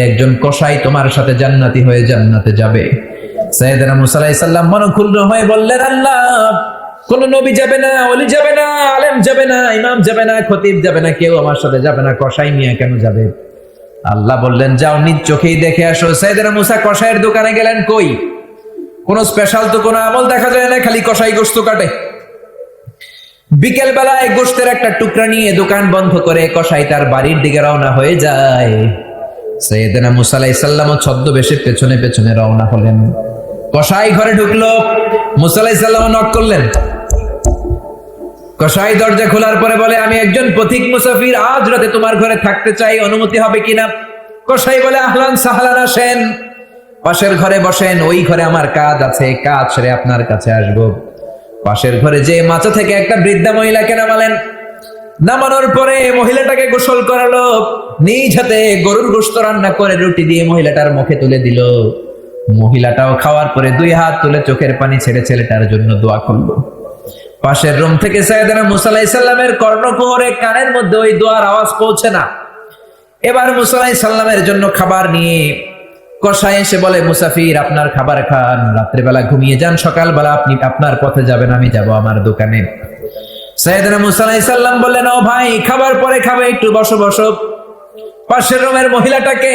একজন কসাই তোমার সাথে জান্নাতি হয়ে জান্নাতে যাবে। সাইয়েদনা মুসা আলাইহিস সালাম মনক্ষুণ্ণ হয়ে বললেন, আল্লাহ, কোন নবী যাবে না, ওলি যাবে না, আলেম যাবে না, ইমাম যাবে না, খতিব যাবে না, কেউ আমার সাথে যাবে না, কসাই মিয়া কেন যাবে? আল্লাহ বললেন, যাও নিজ চোখেই দেখে আসো। সাইয়েদনা মুসা কসাইয়ের দোকানে গেলেন, কই কোন স্পেশাল তো কোনো আমল দেখা যায় না, খালি কসাই গোশত কাটে। বিকেল বেলায় গোশতের একটা টুকরা নিয়ে দোকান বন্ধ করে কসাই তার বাড়ির দিকে রওনা হয়ে যায়। সাইয়েদনা মুসা আলাইহিস সালাম ছদ্মবেশে পেছনে পেছনে রওনা হলেন। কসাই ঘরে ঢুকলো, মুসা আলাইহিস সালাম নক করলেন। কসাই দরজা খোলার পরে বলে, আমি একজন পথিক মুসাফির, আজ রাতে তোমার ঘরে থাকতে চাই, অনুমতি হবে কিনা? কসাই বলে, আহলান সাহলান, আসেন, পাশের ঘরে বসেন, ওই ঘরে আমার কাজ আছে, কাজ সেরে আপনার কাছে আসবো। পাশের ঘরে যে মাচা থেকে একটা বৃদ্ধা মহিলাকে নামালেন। নামানোর পরে মহিলাটাকে গোসল করালো, নিজ হাতে গরুর গোশত রান্না করে রুটি দিয়ে মহিলাটার মুখে তুলে দিল। মহিলাটাও খাওয়ার পরে দুই হাত তুলে চোখের পানি ছেড়ে ছেলেটার জন্য দোয়া করলো। পাশের রুম থেকে সাইয়েদনা মুসা আলাইহিস সালামের কর্ণকুহরে কানের মধ্যে ওই দোয়ার আওয়াজ পৌঁছে না। এবার মুসা আলাইহিস সালামের জন্য খাবার নিয়ে কসাই এসে বলে, মুসাফির, আপনার খাবার খান, রাত্রিবেলা ঘুমিয়ে যান, সকালবেলা আপনি আপনার পথে যাবেন, আমি যাব আমার দোকানে। সাইয়েদনা মুসা আলাইহিস সালাম বললেন, ও ভাই, খাবার পরে খাবে, একটু বসো বসো। পাশের রুমের মহিলাটাকে,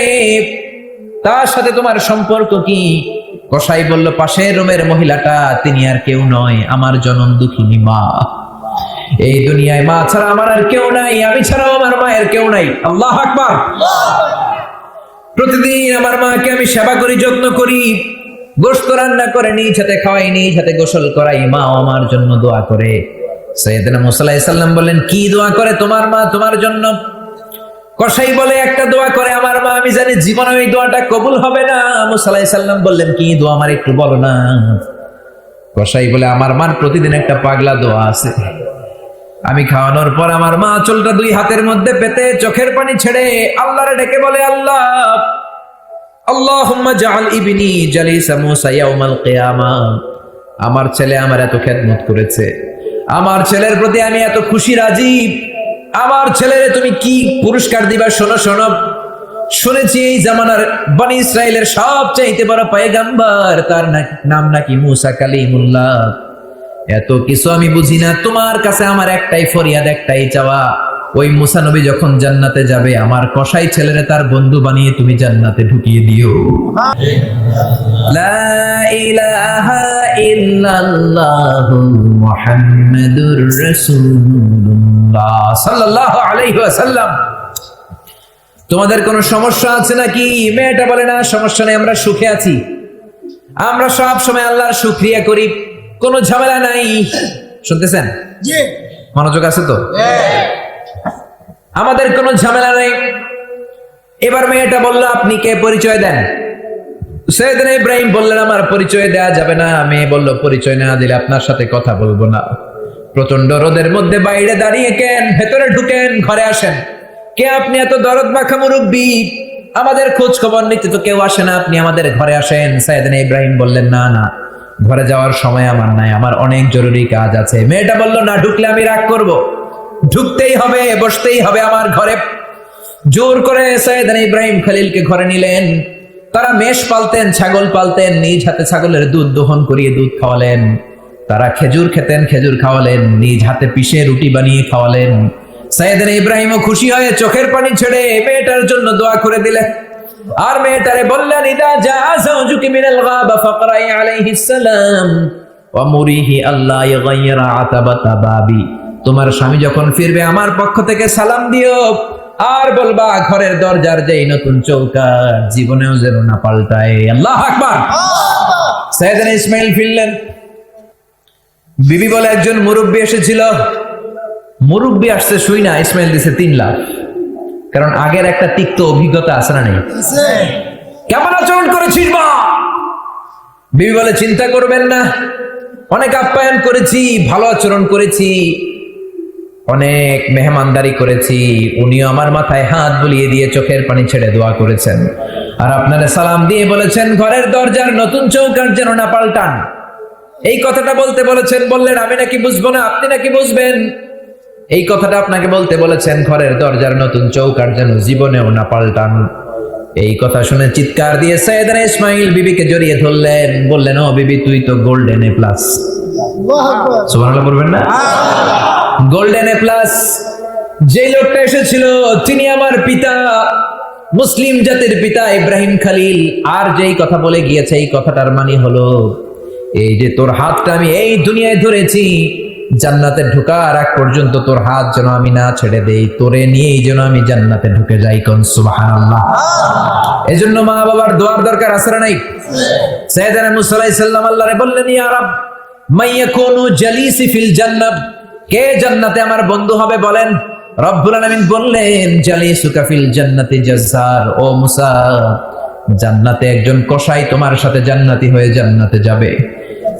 তার সাথে তোমার সম্পর্ক কি? কসাই বলল, পাশের রুমের মহিলাটা তিনি আর কেউ নয়, আমার জনম দুঃখিনী মা। এই দুনিয়ায় মা ছাড়া আমার আর কেউ নাই, আমি ছাড়াও আমার মায়ের কেউ নাই। আল্লাহু আকবার। প্রতিদিন আমার মাকে আমি সেবা করি, যত্ন করি, গোশত রান্না করে নিজ হাতে খাওয়াই, নিজ হাতে গোসল করাই, মা আমার জন্য দোয়া করে। সাইয়েদনা মুসা আলাইহিস সালাম বললেন, কি দোয়া করে তোমার মা তোমার জন্য? কসাই বলে, একটা দোয়া করে আমার মা, আমি জানি জীবনে ওই দোয়াটা কবুল হবে না। মুসা আলাইহিস সালাম বললেন, কি দোয়া, আমার একটু বলো না। কসাই বলে, আমার মার প্রতিদিন একটা পাগলা দোয়া আছে। আমি খাওয়ানোর পর আমার মা আঁচলটা দুই হাতের মধ্যে পেতে চোখের পানি ছেড়ে আল্লাহরে ডেকে বলে, আল্লাহ, আল্লাহুম্মা জাআল ইবনি জালিসা মুসা ইয়াউমাল কিয়ামাহ। আমার ছেলে আমার এত খেদমত করেছে, আমার ছেলের প্রতি আমি এত খুশি রাজি, আমার ছেলেরে তুমি কি পুরস্কার দিবা? শোনো শোনো, শুনেছি এই জামানার বনি ইসরাইলের সবচাইতে বড় পয়গম্বর, তার নাম নাকি মুসা কালিমুল্লাহ। এত কিছু আমি বুঝি না, তোমার কাছে আমার একটাই ফরিয়াদ, একটাই চাওয়া, ওই মুসা নবী যখন জান্নাতে যাবে, আমার কসাই ছেলেরে তার বন্ধু বানিয়ে তুমি জান্নাতে ঢুকিয়ে দিও। লা ইলাহা ইল্লাল্লাহু মুহাম্মাদুর রাসূলুল্লাহ সাল্লাল্লাহু আলাইহি ওয়াসাল্লাম। তোমাদের কোনো সমস্যা আছে নাকি? মেয়েটা বলে, না, সমস্যা নেই, আমরা সুখে আছি, আমরা সব সময় আল্লাহর শুকরিয়া করি, কোনো ঝামেলা নাই। শুনতেছেন? মনোযোগ আছে তো? আমাদের কোনো ঝামেলা নেই। এবার মেয়েটা বলল, আপনি কে, পরিচয় দেন। সাইয়েদনা ইব্রাহিম বললেন, আমার পরিচয় দেয়া যাবে না। মেয়ে বলল, পরিচয় না দিলে আপনার সাথে কথা বলবো না। প্রচন্ড রোদের মধ্যে বাইরে দাঁড়িয়ে কেন, ভেতরে ঢুকেন, ঘরে আসেন। কে আপনি? এত দরদ মাখা মুরব্বী, আমাদের খোঁজ খবর নিতে তো কেউ আসে না, আপনি আমাদের ঘরে আসেন। সাইয়েদনা ইব্রাহিম বললেন, না না, ঘরে যাওয়ার সময় আমার নাই, আমার অনেক জরুরি কাজ আছে। মেয়েটা বলল, না, ঢুকলে আমি রাগ করব, ঢুকতেই হবে, বসতেই হবে আমার ঘরে। জোর করে সাইয়েদনা ইব্রাহিম খলিলকে ঘরে নিলেন। তারা মেষ পালতেন, ছাগল পালতেন, নিজ হাতে ছাগলের দুধ দহন করিয়ে দুধ খাওয়ালেন। তারা খেজুর খেতেন, খেজুর খাওয়ালেন, নিজ হাতে পিষে রুটি বানিয়ে খাওয়ালেন। সাইয়েদনা ইব্রাহিমও খুশি হয়ে চোখের পানি ছেড়ে মেয়েটার জন্য দোয়া করে দিলেন। আর মেয়েটারে বললেন, ইদা জাআ যাওজুকি মিনাল গাবা ফাকরাই আলাইহিস সালাম ওয়া মুরিহি আল্লাহ ইয়াগাইরা আতাবাতা বাবি। তোমার স্বামী যখন ফিরবে, আমার পক্ষ থেকে সালাম দিও, আর বলবা ঘরের দরজার যেই নতুন চৌকাঠ জীবনেও যেন না পাল্টায়। আল্লাহু আকবার। সাইয়েদনা ইসমাইল ফিরলেন। বিবি বলে, একজন মুরব্বী এসেছিল। মুরব্বী আসছে শুই না, ইসমাইল দিছে 3 লাখ। কারণ আগের একটা তিক্ত অভিজ্ঞতা আছে না নেই? কেমন আচরণ করেছিস মা? বিবি বলে, চিন্তা করবেন না, অনেক আপ্যায়ন করেছি, ভালো আচরণ করেছি, অনেক মেহমানদারি করেছি, উনিও আমার মাথায় হাত বুলিয়ে দিয়ে চোখের পানি ছেড়ে দোয়া করেছেন, আর আপনারা সালাম দিয়ে বলেছেন ঘরের দরজার নতুন চৌকাঠ যেন না পাল্টান। এই কথাটা বলতে বলেছেন। বললেন, আমি নাকি বুঝবো না, আপনি নাকি বুঝবেন। এই কথাটা আপনাকে বলতে বলেছেন, ঘরের দরজার নতুন চৌকাঠ যেন জীবনেও না পাল্টান। এই কথা শুনে চিৎকার দিয়ে সাইয়েদনা ইসমাইল বিবিকে জড়িয়ে ধরলেন, বললেন, ও বিবি, তুই তো গোল্ডেন এ প্লাস। সুবহানাল্লাহ বলবেন না? Golden A plus. যে লোকটা এসেছিল তিনি আমার পিতা, মুসলিম জাতির পিতা ইব্রাহিম খলিল। আর যেই কথা বলে গিয়েছে এই কথাটার মানে হলো, এই যে তোর হাতটা আমি এই দুনিয়ায় ধরেছি, জান্নাতে ঢোকার আগ পর্যন্ত তোর হাত যেন আমি না ছেড়ে দেই, তোরে নিয়েই যেন আমি জান্নাতে ঢুকে যাই। কোন সুবহানাল্লাহ। এজন্য মা বাবার দোয়ার দরকার আছে না নাই? সাইয়েদনা মুসা আলাইহিস সালাম আল্লাহরে বললেন, ইয়া রাব মাইয়াকুনু জালিসি ফিল জান্নাত, কে জান্নাতে আমার বন্ধু হবে বলেন। রব্বুল আলামিন বললেন, জালিসুকা ফিল জান্নাতি জাজ্জার, ও মুসা, জান্নাতে একজন কসাই তোমার সাথে জান্নাতি হয়ে জান্নাতে যাবে।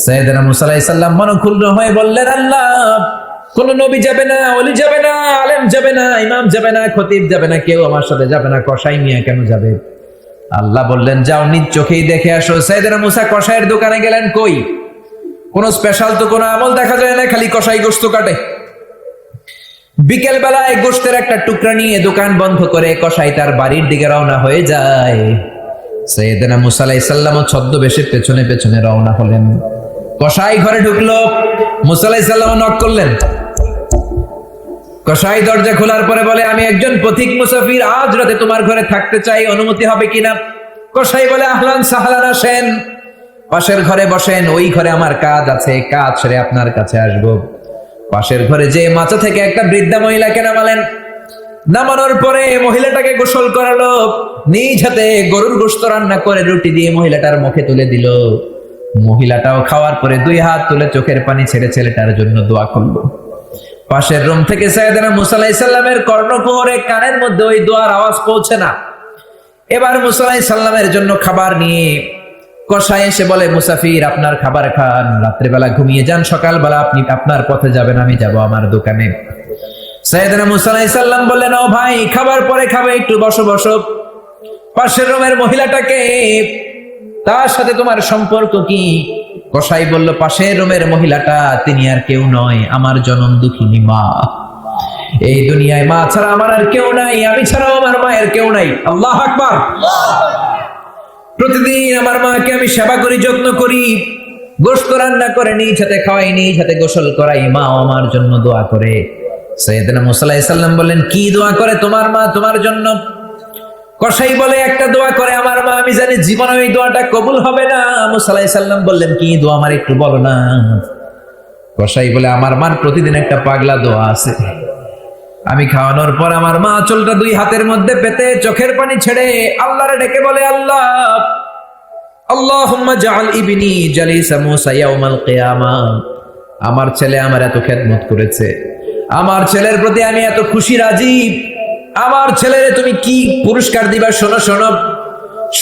সাইয়েদনা মুসা আলাইহিস সালাম মনক্ষুণ্ণ হয়ে বললেন, আল্লাহ, কোন নবী যাবে না, ওলি যাবে না, আলেম যাবে না, ইমাম যাবে না, খতিব যাবে না, কেউ আমার সাথে যাবে না, কসাই মিয়া কেন যাবে? আল্লাহ বললেন, যাও নিজ চোখেই দেখে আসো। সাইয়েদনা মুসা কসাইয়ের দোকানে গেলেন, কই কোন স্পেশাল তো কোনো আমল দেখা যায় না, খালি কসাই গোশত কাটে। বিকেল বেলায় গোশতের একটা টুকরা নিয়ে দোকান বন্ধ করে কসাই তার বাড়ির দিকে রওনা হয়ে যায়। সাইয়েদনা মুসা আলাইহিস সালাম ছদ্মবেশে পেছনে পেছনে রওনা হলেন। কসাই ঘরে ঢুকলো, মুসা আলাইহিস সালাম নক করলেন। কসাই দরজা খোলার পরে বলে, আমি একজন পথিক মুসাফির, আজ রাতে তোমার ঘরে থাকতে চাই, অনুমতি হবে কিনা? কসাই বলে, আহলান সাহলান, আসেন, পাশের ঘরে বসেন, ওই ঘরে আমার কাজ আছে, কাজ সেরে আপনার কাছে আসবো। পাশের ঘরে যে মাচা থেকে একটা বৃদ্ধা মহিলাকে নামালেন। নামানোর পরে মহিলাটাকে গোসল করালো, নিজ হাতে গরুর গোশত রান্না করে রুটি দিয়ে মহিলাটার মুখে তুলে দিল। মহিলাটাও খাওয়ার পরে দুই হাত তুলে চোখের পানি ছেড়ে ছেলেটার জন্য দোয়া করলো। পাশের রুম থেকে সাইয়েদনা মুসা আলাইহিস সালামের কর্ণকুহরে কানের মধ্যে ওই দোয়ার আওয়াজ পৌঁছে না। এবার মুসা আলাইহিস সালামের জন্য খাবার নিয়ে কসাই এসে বলে, মুসাফির, আপনার খাবার খান, রাত্রিবেলা ঘুমিয়ে যান, সকালবেলা আপনি আপনার পথে যাবেন, আমি যাব আমার দোকানে। সাইয়েদনা মুসা আলাইহিস সালাম বললেন, ও ভাই, খাবার পরে খাবে, একটু বসো বসো। পাশের রুমের মহিলাটাকে, তার সাথে তোমার সম্পর্ক কি? কসাই বলল, পাশের রুমের মহিলাটা তিনি আর কেউ নয়, আমার জনম দুঃখিনী মা। এই দুনিয়ায় মা ছাড়া আমার আর কেউ নাই, আমি ছাড়াও আমার মায়ের কেউ নাই। আল্লাহু আকবার। প্রতিদিন আমার মাকে আমি সেবা করি, যত্ন করি, গোশত রান্না করে নিজ হাতে খাওয়াই, নিজ হাতে গোসল করাই, মা আমার জন্য দোয়া করে। সাইয়েদনা মুসা আলাইহিস সালাম বললেন, কি দোয়া করে তোমার মা তোমার জন্য? কসাই বলে, একটা দোয়া করে আমার মা, আমি জানি জীবনে ওই দোয়াটা কবুল হবে না। মুসা আলাইহিস সালাম বললেন, কি দোয়া আমার একটু বলো না। কসাই বলে, আমার মার প্রতিদিন একটা পাগলা দোয়া আছে। আমি খাওয়ানোর পর আমার মা আঁচলটা দুই হাতের মধ্যে পেতে চোখের পানি ছেড়ে আল্লাহরে ডেকে বলে, আল্লাহ, আল্লাহুম্মা জাআল ইবনি জালিসা মুসা ইয়াউমাল কিয়ামাহ। আমার ছেলে আমার এত খেদমত করেছে, আমার ছেলের প্রতি আমি এত খুশি রাজি, আমার ছেলেরে তুমি কি পুরস্কার দিবা? শোনো শোনো,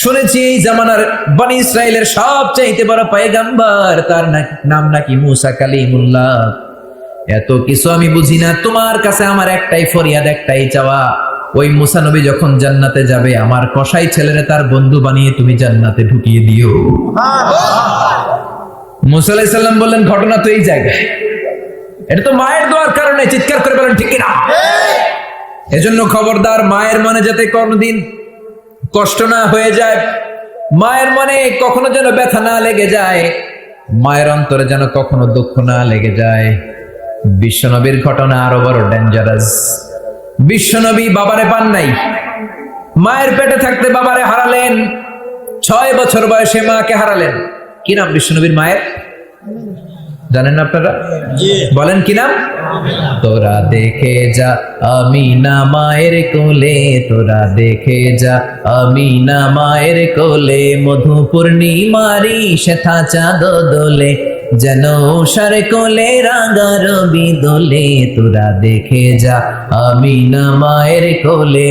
শুনেছি এই জামানার বনি ইসরাইলের সবচাইতে বড় পয়গম্বর, তার নাম নাকি মুসা কালিমুল্লাহ। এত কিছু আমি বুঝি না, তোমার কাছে আমার একটাই ফরিয়াদ, একটাই চাওয়া, ওই মুসা নবী যখন জান্নাতে যাবে, আমার কসাই ছেলেরে তার বন্ধু বানিয়ে তুমি জান্নাতে ঢুকিয়ে দিও। মুসা আলাইহিস সালাম বললেন, ঘটনা তো এই জায়গায়, এটা তো মায়ের দোয়ার কারণে। চিৎকার করে বলেন, ঠিক কিনা? এজন্য খবরদার, মায়ের মনে যাতে কোনদিন কষ্ট না হয়ে যায়, মায়ের মনে কখনো যেন ব্যথা না লেগে যায়, মায়ের অন্তরে যেন কখনো দুঃখ না লেগে যায়। বিশ্বনবীর ঘটনা আরো বড় ডেঞ্জারাস। বিশ্বনবী বাবারে পান নাই, মায়ের পেটে থাকতে বাবারে হারালেন, 6 বছর বয়সে মাকে হারালেন। কি নাম বিশ্বনবীর মায়ের? জানেন না আপনারা? বলেন কি নাম? তোরা দেখে যা আমিনা মায়ের কোলে, তোরা দেখে যা আমিনা মায়ের কোলে, মধু পূর্ণিমারি শ্বেতা চাঁদ দোলে, যেন উষার কোলে রাঙা রবি দোলে, তোরা দেখে যা আমিনা মায়ের কোলে।